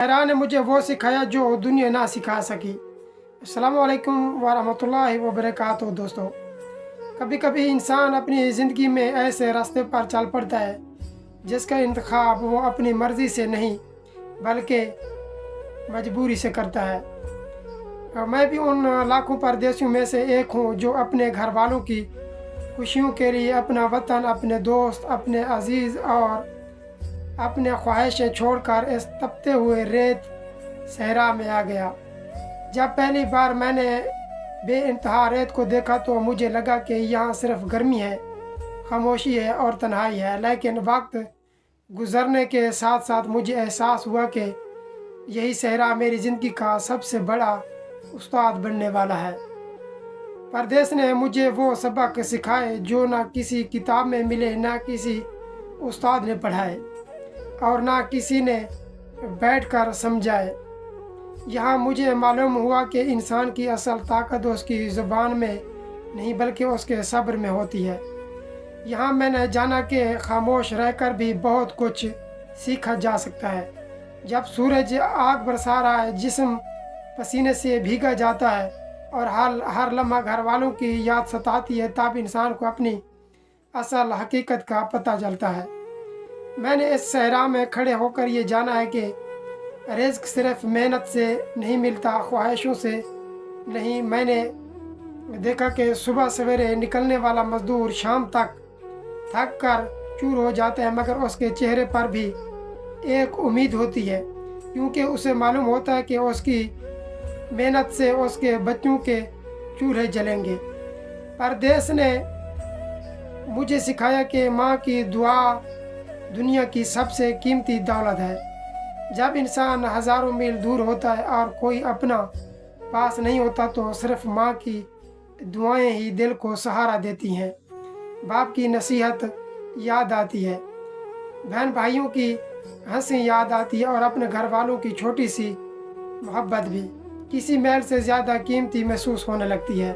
सहरा ने मुझे वो सिखाया जो दुनिया ना सिखा सकी। अस्सलाम वालेकुम वरहमतुल्लाहि वबरकातुहू। दोस्तों, कभी कभी इंसान अपनी ज़िंदगी में ऐसे रास्ते पर चल पड़ता है जिसका इंतखाब वो अपनी मर्ज़ी से नहीं बल्कि मजबूरी से करता है। और मैं भी उन लाखों परदेशियों में से एक हूँ जो अपने घर वालों की खुशियों के लिए अपना वतन, अपने दोस्त, अपने अजीज़ और अपने ख्वाहिशें छोड़कर इस तपते हुए रेत सहरा में आ गया। जब पहली बार मैंने बेइंतहा रेत को देखा तो मुझे लगा कि यहाँ सिर्फ गर्मी है, खामोशी है और तन्हाई है। लेकिन वक्त गुजरने के साथ साथ मुझे एहसास हुआ कि यही सहरा मेरी ज़िंदगी का सबसे बड़ा उस्ताद बनने वाला है। परदेश ने मुझे वो सबक सिखाए जो ना किसी किताब में मिले, ना किसी उस्ताद ने पढ़ाए और ना किसी ने बैठकर समझाए। यहाँ मुझे मालूम हुआ कि इंसान की असल ताकत उसकी ज़ुबान में नहीं बल्कि उसके सब्र में होती है। यहाँ मैंने जाना कि खामोश रहकर भी बहुत कुछ सीखा जा सकता है। जब सूरज आग बरसा रहा है, जिस्म पसीने से भीगा जाता है और हर लम्हा घर वालों की याद सताती है, तब इंसान को अपनी असल हकीकत का पता चलता है। मैंने इस सहरा में खड़े होकर ये जाना है कि रिज़्क सिर्फ मेहनत से नहीं मिलता, ख्वाहिशों से नहीं। मैंने देखा कि सुबह सवेरे निकलने वाला मज़दूर शाम तक थक कर चूर हो जाता है, मगर उसके चेहरे पर भी एक उम्मीद होती है, क्योंकि उसे मालूम होता है कि उसकी मेहनत से उसके बच्चों के चूल्हे जलेंगे। परदेश ने मुझे सिखाया कि माँ की दुआ दुनिया की सबसे कीमती दौलत है। जब इंसान हज़ारों मील दूर होता है और कोई अपना पास नहीं होता तो सिर्फ माँ की दुआएं ही दिल को सहारा देती हैं। बाप की नसीहत याद आती है, बहन भाइयों की हंसी याद आती है और अपने घर वालों की छोटी सी मोहब्बत भी किसी महल से ज़्यादा कीमती महसूस होने लगती है।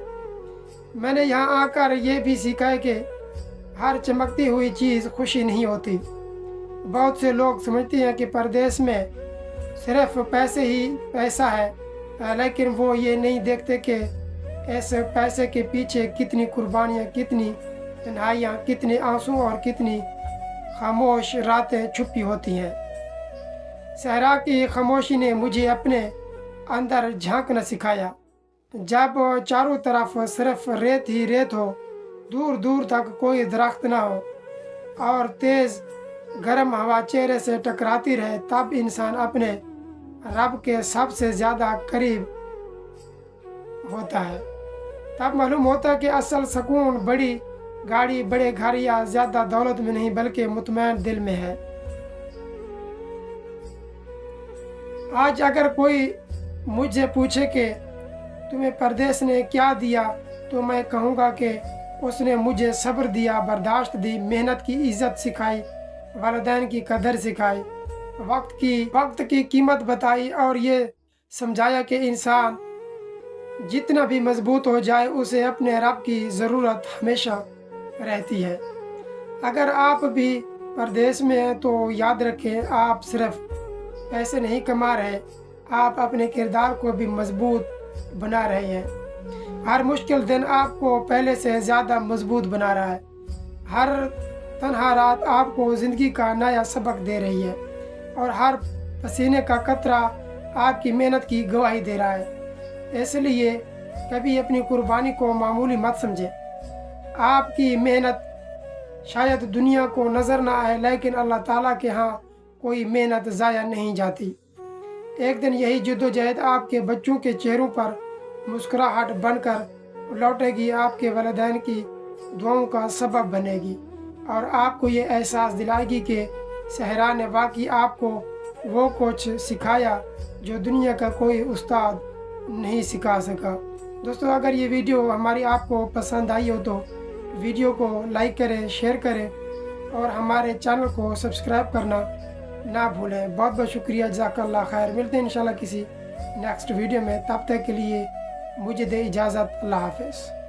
मैंने यहाँ आकर ये भी सीखा है कि हर चमकती हुई चीज़ खुशी नहीं होती। बहुत से लोग समझते हैं कि परदेश में सिर्फ पैसे ही पैसा है, लेकिन वो ये नहीं देखते कि ऐसे पैसे के पीछे कितनी कुर्बानियाँ, कितनी तन्हाइयाँ, कितने आंसू और कितनी खामोश रातें छुपी होती हैं। सहरा की खामोशी ने मुझे अपने अंदर झांकना सिखाया। जब चारों तरफ सिर्फ रेत ही रेत हो, दूर दूर तक कोई दरख्त ना हो और तेज़ गर्म हवा चेहरे से टकराती रहे, तब इंसान अपने रब के सबसे ज़्यादा करीब होता है। तब मालूम होता है कि असल सुकून बड़ी गाड़ी, बड़े घर या ज़्यादा दौलत में नहीं बल्कि मुतमैन दिल में है। आज अगर कोई मुझे पूछे कि तुम्हें परदेश ने क्या दिया, तो मैं कहूँगा कि उसने मुझे सब्र दिया, बर्दाश्त दी, मेहनत की इज़्ज़त सिखाई, वालिदैन की कदर सिखाई, वक्त की कीमत बताई और ये समझाया कि इंसान जितना भी मजबूत हो जाए उसे अपने रब की ज़रूरत हमेशा रहती है। अगर आप भी परदेश में हैं तो याद रखें, आप सिर्फ पैसे नहीं कमा रहे, आप अपने किरदार को भी मजबूत बना रहे हैं। हर मुश्किल दिन आपको पहले से ज़्यादा मजबूत बना रहा है। हर तन्हा रात आपको ज़िंदगी का नया सबक दे रही है और हर पसीने का कतरा आपकी मेहनत की गवाही दे रहा है। इसलिए कभी अपनी कुर्बानी को मामूली मत समझें। आपकी मेहनत शायद दुनिया को नज़र ना आए, लेकिन अल्लाह ताला के यहाँ कोई मेहनत ज़ाया नहीं जाती। एक दिन यही जद्दोजहद आपके बच्चों के चेहरों पर मुस्कुराहट बनकर लौटेगी, आपके वालिदैन की दुआओं का सबब बनेगी और आपको ये एहसास दिलाएगी कि सहरा ने वाकई आपको वो कुछ सिखाया जो दुनिया का कोई उस्ताद नहीं सिखा सका। दोस्तों, अगर ये वीडियो हमारी आपको पसंद आई हो तो वीडियो को लाइक करें, शेयर करें और हमारे चैनल को सब्सक्राइब करना ना भूलें। बहुत बहुत शुक्रिया, जज़ाकल्लाह खैर। मिलते हैं इंशाल्लाह किसी नेक्स्ट वीडियो में। तब तक के लिए मुझे दे इजाज़त। अल्लाह हाफ़िज़।